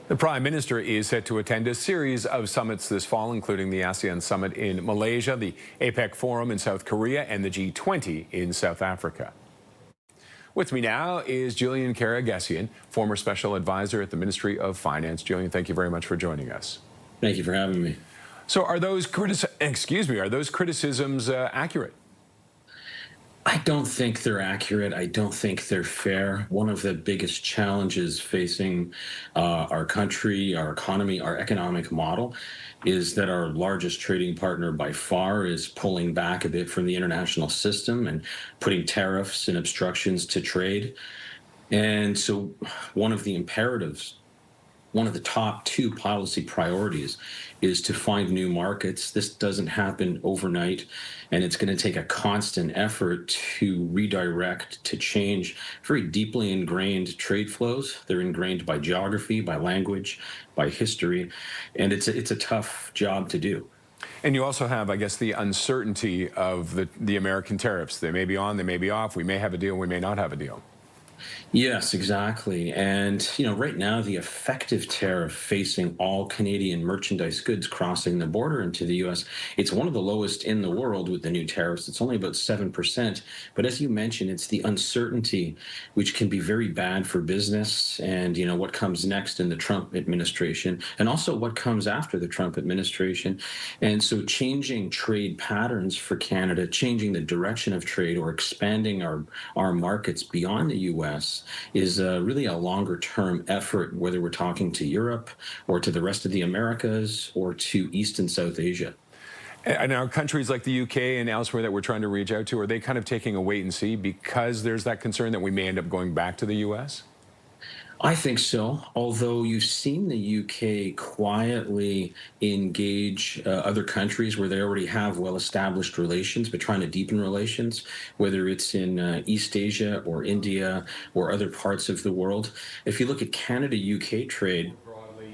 The Prime Minister is set to attend a series of summits this fall, including the ASEAN Summit in Malaysia, the APEC Forum in South Korea, and the G20 in South Africa. With me now is Julian Karageusian, former special advisor at the Ministry of Finance. Julian, thank you very much for joining us. Thank you for having me. So are those criticisms accurate? I don't think they're accurate. I don't think they're fair. One of the biggest challenges facing our country, our economy, our economic model is that our largest trading partner by far is pulling back a bit from the international system and putting tariffs and obstructions to trade. And so one of the imperatives, one of the top two policy priorities is to find new markets. This doesn't happen overnight, and it's going to take a constant effort to redirect, to change very deeply ingrained trade flows. They're ingrained by geography, by language, by history, and it's a tough job to do. And you also have, I guess, the uncertainty of the American tariffs. They may be on, they may be off. We may have a deal, we may not have a deal. Yes, exactly. And, right now, the effective tariff facing all Canadian merchandise goods crossing the border into the U.S., it's one of the lowest in the world with the new tariffs. It's only about 7%. But as you mentioned, it's the uncertainty which can be very bad for business and, what comes next in the Trump administration and also what comes after the Trump administration. And so changing trade patterns for Canada, changing the direction of trade or expanding our markets beyond the U.S. is really a longer term effort, whether we're talking to Europe or to the rest of the Americas or to East and South Asia. And now countries like the UK and elsewhere that we're trying to reach out to, are they kind of taking a wait and see because there's that concern that we may end up going back to the US? I think so, although you've seen the UK quietly engage other countries where they already have well-established relations, but trying to deepen relations, whether it's in East Asia or India or other parts of the world. If you look at Canada-UK trade,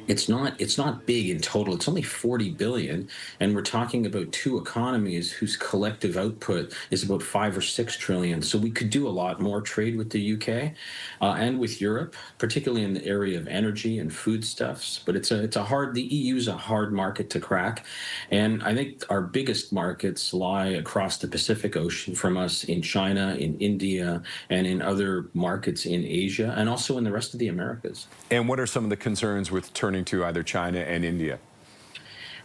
it's not big in total. It's only 40 billion, and we're talking about two economies whose collective output is about 5 or 6 trillion. So we could do a lot more trade with the UK and with Europe, particularly in the area of energy and foodstuffs. But the EU is a hard market to crack, and I think our biggest markets lie across the Pacific Ocean from us in China, in India, and in other markets in Asia, and also in the rest of the Americas. And what are some of the concerns with turning to either China and India?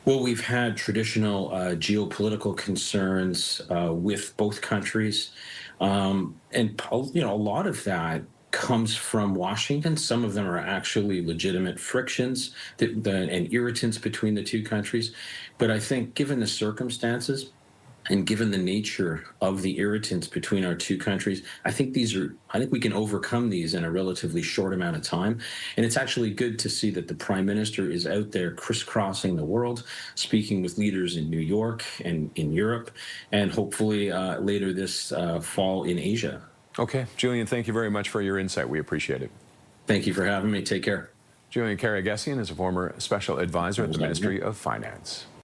Well, we've had traditional geopolitical concerns with both countries, and a lot of that comes from Washington. Some of them are actually legitimate frictions and irritants between the two countries. But I think, given the circumstances, and given the nature of the irritants between our two countries, I think we can overcome these in a relatively short amount of time. And it's actually good to see that the Prime Minister is out there crisscrossing the world, speaking with leaders in New York and in Europe, and hopefully later this fall in Asia. Okay. Julian, thank you very much for your insight. We appreciate it. Thank you for having me. Take care. Julian Karageusian is a former special advisor at the Ministry of Finance.